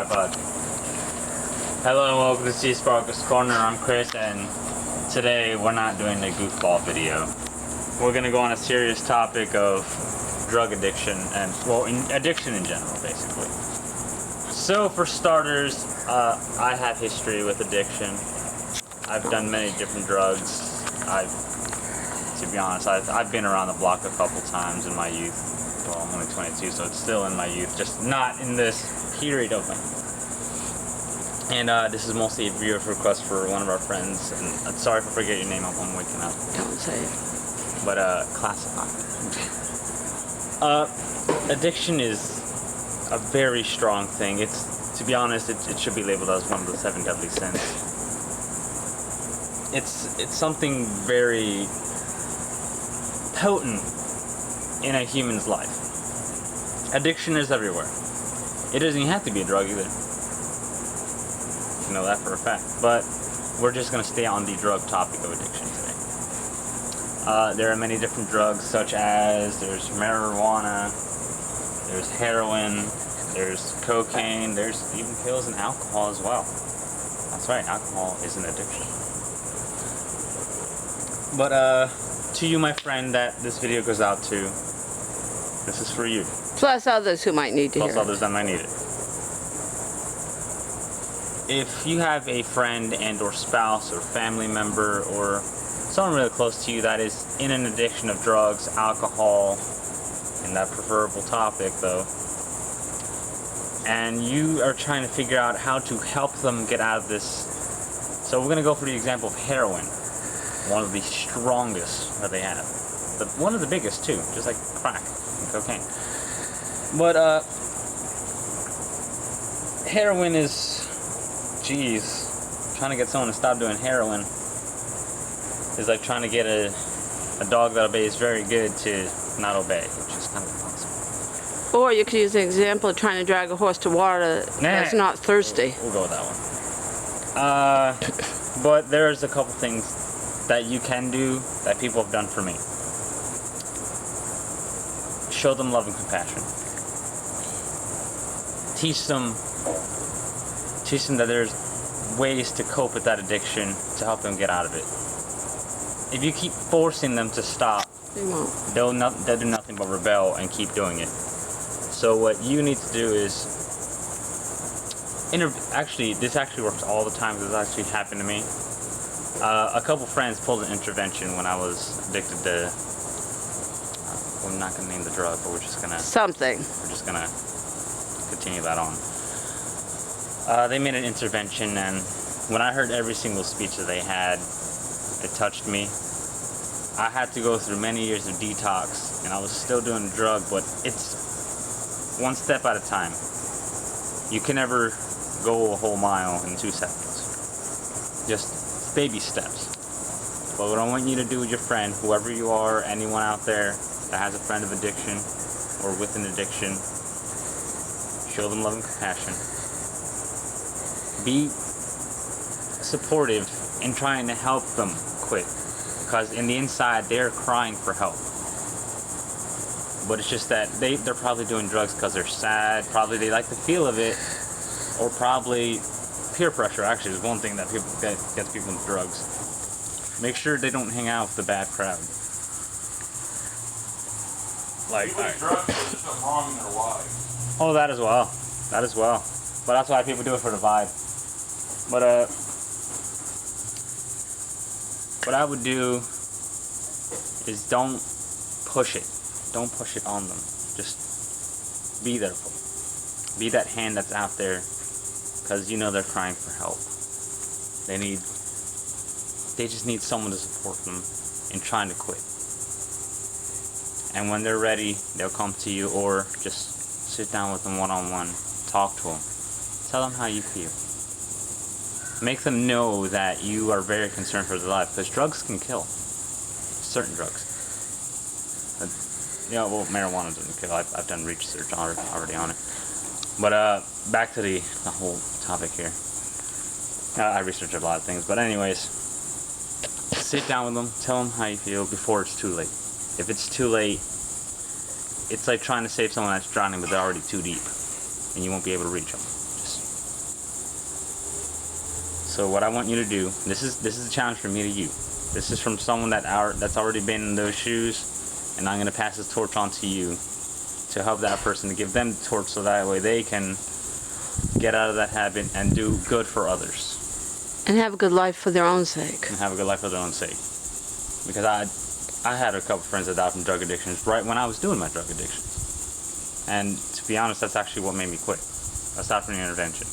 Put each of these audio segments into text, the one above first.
tripod. Hello and welcome to Seasparkles Corner. I'm Chris, and today we're not doing a goofball video. We're gonna go on a serious topic of drug addiction and, well, addiction in general, basically. So for starters, I have history with addiction. I've done many different drugs. To be honest, I've been around the block a couple times in my youth. Well, I'm only 22, so it's still in my youth, just not in this period of my youth. And this is mostly a viewer's request for one of our friends. And I'm sorry if I forget your name, I'm waking up. Don't say it. But classify. Addiction is a very strong thing. To be honest, it should be labeled as one of the 7 deadly sins. It's something very potent in a human's life. Addiction is everywhere. It doesn't even have to be a drug either. You know that for a fact. But we're just going to stay on the drug topic of addiction today. There are many different drugs, such as there's marijuana, there's heroin, there's cocaine, there's even pills and alcohol as well. That's right, alcohol is an addiction. But to you, my friend, that this video goes out to, this is for you. Plus others who might need to hear it. Plus others that might need it. If you have a friend and or spouse or family member or someone really close to you that is in an addiction of drugs, alcohol, and that preferable topic though, and you are trying to figure out how to help them get out of this. So we're going to go for the example of heroin. One of the strongest that they have. But one of the biggest too, just like crack and cocaine. But heroin is, geez, trying to get someone to stop doing heroin is like trying to get a dog that obeys very good to not obey, which is kind of impossible. Or you could use the example of trying to drag a horse to water that's not thirsty. We'll go with that one. But there's a couple things that you can do that people have done for me. Show them love and compassion. Teach them that there's ways to cope with that addiction to help them get out of it. If you keep forcing them to stop, They won't. they'll do nothing but rebel and keep doing it. So what you need to do is, this actually works all the time. This actually happened to me. A couple friends pulled an intervention when I was addicted to, we're not going to name the drug, but we're just going to continue that on. They made an intervention, and when I heard every single speech that they had, it touched me. I had to go through many years of detox, and I was still doing the drug, but it's one step at a time. You can never go a whole mile in 2 seconds. Just baby steps. But what I want you to do with your friend, whoever you are, anyone out there that has a friend of addiction or with an addiction, show them love and compassion. Be supportive in trying to help them quit, because in the inside they're crying for help. But it's just that they're probably doing drugs because they're sad, probably they like the feel of it, or probably peer pressure actually is one thing that gets people into drugs. Make sure they don't hang out with the bad crowd. Like, drugs, there's something wrong in their lives. Oh, that as well. That as well. But that's why people do it for the vibe. But what I would do is don't push it. Don't push it on them. Just be there for them. Be that hand that's out there, because you know they're crying for help. They just need someone to support them in trying to quit. And when they're ready, they'll come to you, or just sit down with them one-on-one, talk to them, tell them how you feel. Make them know that you are very concerned for their life, because drugs can kill. Certain drugs. Well, marijuana doesn't kill. I've done research already on it. But back to the whole topic here. I researched a lot of things, but anyways, sit down with them, tell them how you feel before it's too late. If it's too late, it's like trying to save someone that's drowning, but they're already too deep, and you won't be able to reach them. Just So what I want you to do, this is a challenge from me to you. This is from someone that's already been in those shoes, and I'm going to pass this torch on to you to help that person, to give them the torch so that way they can get out of that habit and do good for others. And have a good life for their own sake. And have a good life for their own sake. Because I had a couple friends that died from drug addictions right when I was doing my drug addiction. And to be honest, that's actually what made me quit, aside from the intervention.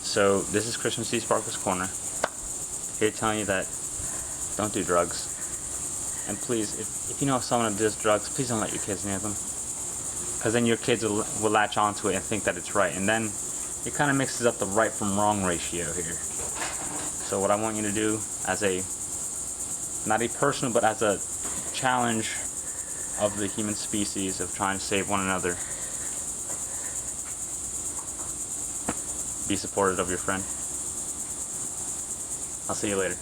So this is Chris from Seasparkles Corner, here telling you that don't do drugs. And please, if you know someone who does drugs, please don't let your kids near them. Because then your kids will latch onto it and think that it's right. And then it kind of mixes up the right from wrong ratio here. So what I want you to do as not a personal, but as a challenge of the human species of trying to save one another, be supportive of your friend. I'll see you later.